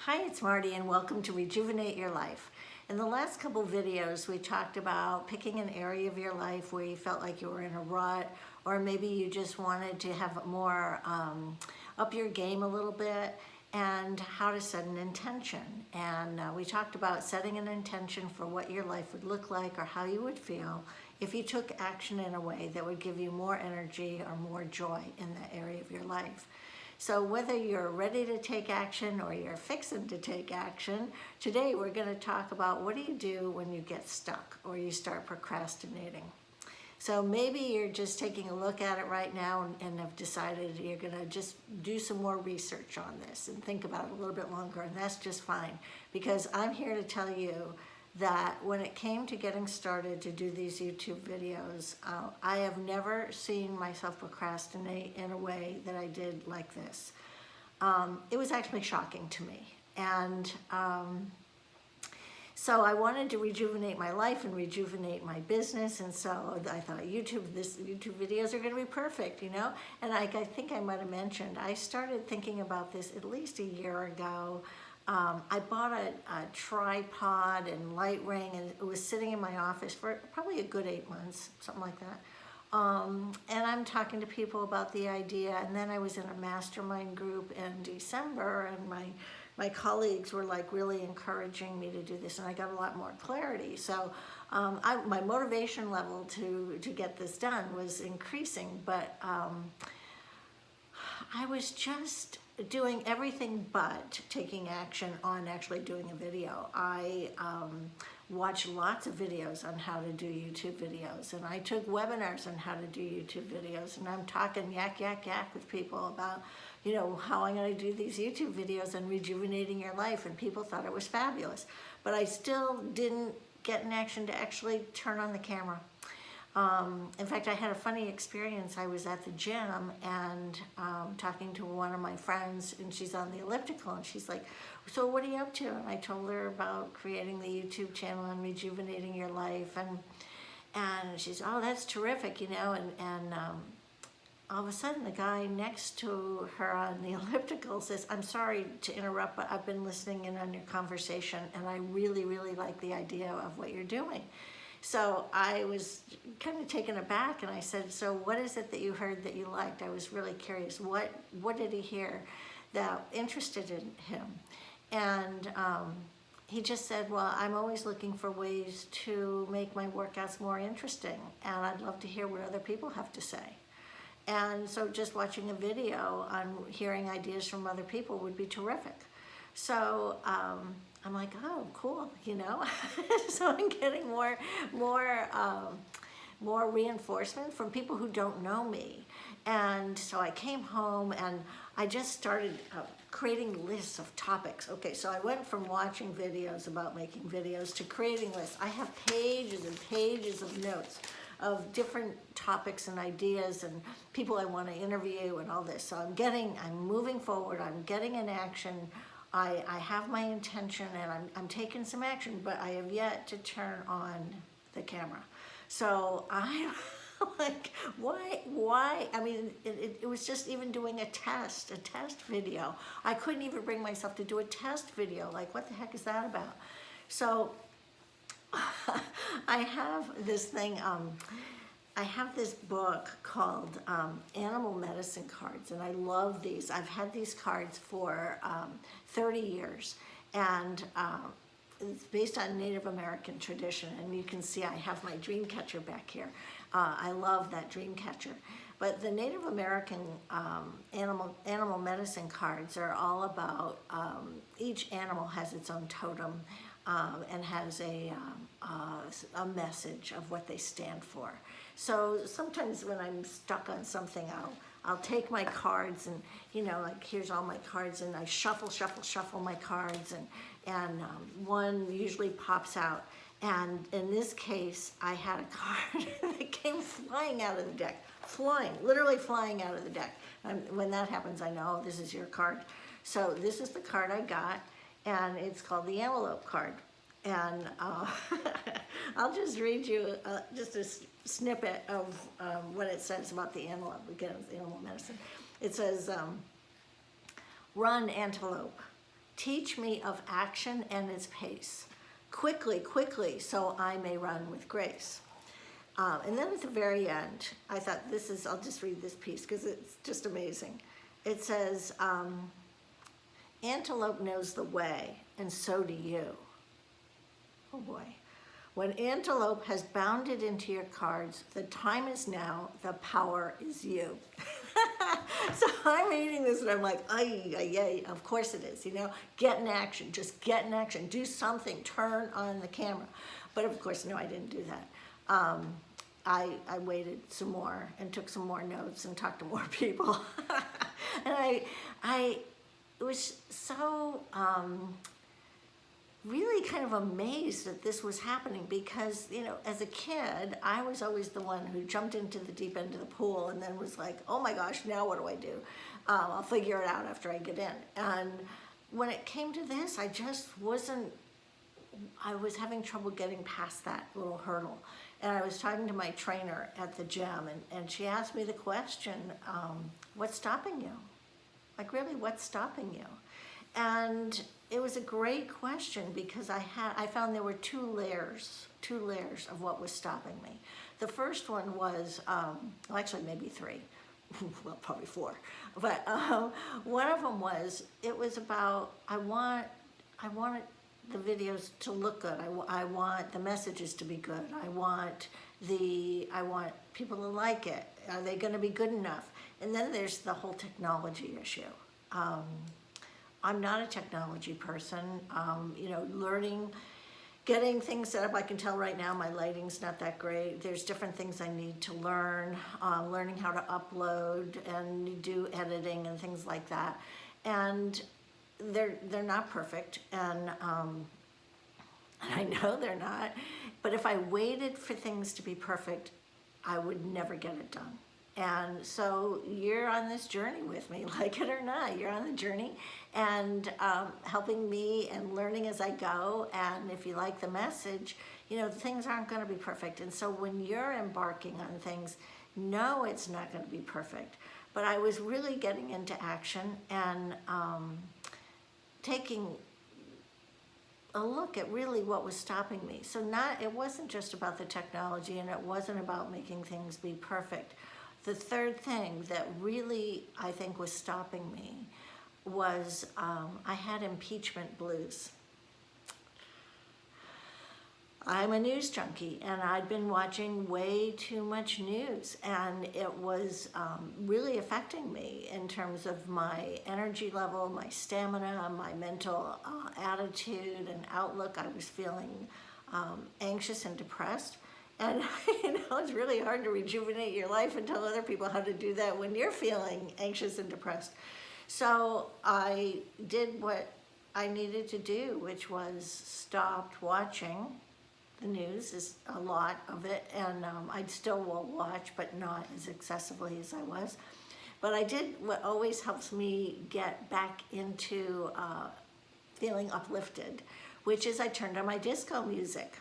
Hi, it's Marty and welcome to Rejuvenate Your Life. In the last couple videos, we talked about picking an area of your life where you felt like you were in a rut, or maybe you just wanted to have more up your game a little bit, and how to set an intention. And we talked about setting an intention for what your life would look like or how you would feel if you took action in a way that would give you more energy or more joy in that area of your life. So whether you're ready to take action or you're fixing to take action, today we're going to talk about what do you do when you get stuck or you start procrastinating. So maybe you're just taking a look at it right now and have decided you're going to just do some more research on this and think about it a little bit longer, and that's just fine, because I'm here to tell you that when it came to getting started to do these YouTube videos, I have never seen myself procrastinate in a way that I did like this. It was actually shocking to me. And so I wanted to rejuvenate my life and rejuvenate my business. And so I thought YouTube videos are going to be perfect, you know? And I think I might have mentioned, I started thinking about this at least a year ago. I bought a tripod and light ring, and it was sitting in my office for probably a good 8 months, something like that. And I'm talking to people about the idea, and then I was in a mastermind group in December, and my colleagues were like really encouraging me to do this, and I got a lot more clarity. So my motivation level to get this done was increasing, but I was just doing everything but taking action on actually doing a video. I watched lots of videos on how to do YouTube videos, and I took webinars on how to do YouTube videos, and I'm talking yak with people about, you know, how I'm going to do these YouTube videos and rejuvenating your life, and people thought it was fabulous. But I still didn't get in action to actually turn on the camera. In fact, I had a funny experience. I was at the gym and talking to one of my friends, and she's on the elliptical, and she's like, so what are you up to? And I told her about creating the YouTube channel and rejuvenating your life, and she's, oh, that's terrific, you know, and all of a sudden the guy next to her on the elliptical says, I'm sorry to interrupt, but I've been listening in on your conversation, and I really like the idea of what you're doing. So I was kind of taken aback, and I said, so what is it that you heard that you liked? I was really curious. What did he hear that interested in him? And he just said, well, I'm always looking for ways to make my workouts more interesting, and I'd love to hear what other people have to say. And so just watching a video on hearing ideas from other people would be terrific. So I'm like, oh, cool, you know. So I'm getting more reinforcement from people who don't know me. And so I came home and I just started creating lists of topics. Okay, so I went from watching videos about making videos to creating lists. I have pages and pages of notes of different topics and ideas and people I want to interview and all this. So I'm moving forward, I'm getting in action. I have my intention, and I'm taking some action, but I have yet to turn on the camera. So I'm like, why? I mean, it was just even doing a test video. I couldn't even bring myself to do a test video. Like, what the heck is that about? So I have this thing, I have this book called Animal Medicine Cards, and I love these. I've had these cards for 30 years, and it's based on Native American tradition, and you can see I have my dream catcher back here. I love that dream catcher. But the Native American animal medicine cards are all about, each animal has its own totem and has a message of what they stand for. So sometimes when I'm stuck on something, I'll take my cards and, you know, like here's all my cards, and I shuffle my cards, and one usually pops out. And in this case, I had a card that came flying out of the deck, literally flying out of the deck. And when that happens, I know, oh, this is your card. So this is the card I got, and it's called the Antelope card. And I'll just read you just a snippet of what it says about the antelope. Again, it's animal medicine. It says, run, antelope. Teach me of action and its pace. Quickly, quickly, so I may run with grace. And then at the very end, I thought I'll just read this piece because it's just amazing. It says, antelope knows the way, and so do you. Oh boy. When antelope has bounded into your cards, the time is now, the power is you. So I'm reading this and I'm like, ay, ay, ay, of course it is, get in action, just get in action, do something, turn on the camera. But of course, no, I didn't do that. I waited some more and took some more notes and talked to more people. And I was so, really kind of amazed that this was happening because, as a kid, I was always the one who jumped into the deep end of the pool and then was like, oh my gosh, now what do I do? I'll figure it out after I get in. And when it came to this, I was having trouble getting past that little hurdle. And I was talking to my trainer at the gym and she asked me the question, what's stopping you? Like, really, what's stopping you? And it was a great question because I found there were two layers of what was stopping me. The first one was, well, actually maybe three, well, probably four. But one of them was, it was about, I wanted the videos to look good. I want the messages to be good. I want people to like it. Are they going to be good enough? And then there's the whole technology issue. I'm not a technology person, learning, getting things set up. I can tell right now my lighting's not that great. There's different things I need to learn, learning how to upload and do editing and things like that. And they're not perfect, and I know they're not, but if I waited for things to be perfect, I would never get it done. And so you're on this journey with me, like it or not, you're on the journey and helping me and learning as I go. And if you like the message, things aren't going to be perfect. And so when you're embarking on things, no, it's not going to be perfect. But I was really getting into action and taking a look at really what was stopping me. So it wasn't just about the technology and it wasn't about making things be perfect. The third thing that really, I think, was stopping me was I had impeachment blues. I'm a news junkie, and I'd been watching way too much news, and it was really affecting me in terms of my energy level, my stamina, my mental attitude and outlook. I was feeling anxious and depressed. And it's really hard to rejuvenate your life and tell other people how to do that when you're feeling anxious and depressed. So I did what I needed to do, which was stopped watching the news, is a lot of it, and I still will watch, but not as excessively as I was. But I did what always helps me get back into feeling uplifted, which is I turned on my disco music.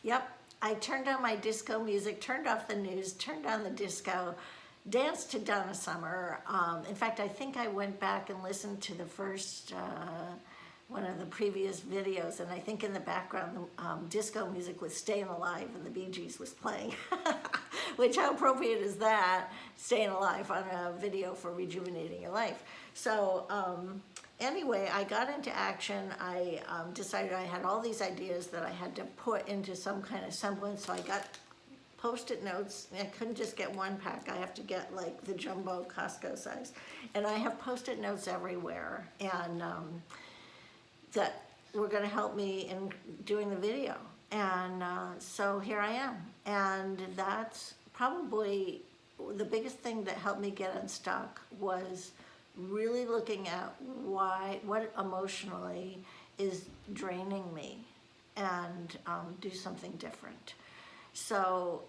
Yep. I turned on my disco music, turned off the news, turned on the disco, danced to Donna Summer. In fact, I think I went back and listened to the first one of the previous videos, and I think in the background, disco music was Staying Alive and the Bee Gees was playing. Which, how appropriate is that, Staying Alive on a video for rejuvenating your life. So, anyway, I got into action. I decided I had all these ideas that I had to put into some kind of semblance. So I got Post-it notes. I couldn't just get one pack. I have to get like the jumbo Costco size. And I have Post-it notes everywhere. And that were going to help me in doing the video. And so here I am. And that's probably the biggest thing that helped me get unstuck was really looking at what emotionally is draining me and do something different. So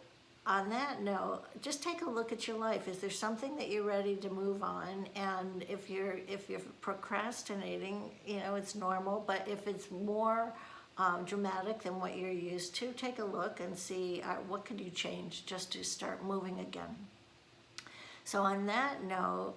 on that note, just take a look at your life. Is there something that you're ready to move on? And if you're procrastinating, it's normal, but if it's more dramatic than what you're used to, take a look and see what could you change just to start moving again. So on that note,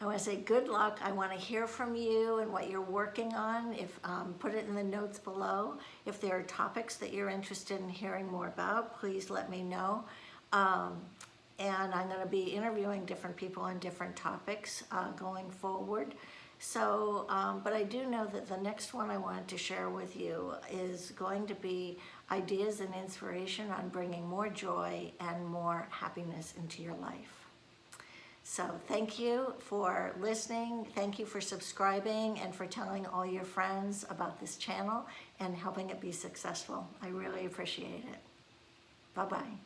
I want to say good luck. I want to hear from you and what you're working on. If put it in the notes below. If there are topics that you're interested in hearing more about, please let me know. And I'm going to be interviewing different people on different topics going forward. So, but I do know that the next one I wanted to share with you is going to be ideas and inspiration on bringing more joy and more happiness into your life. So thank you for listening. Thank you for subscribing and for telling all your friends about this channel and helping it be successful. I really appreciate it. Bye-bye.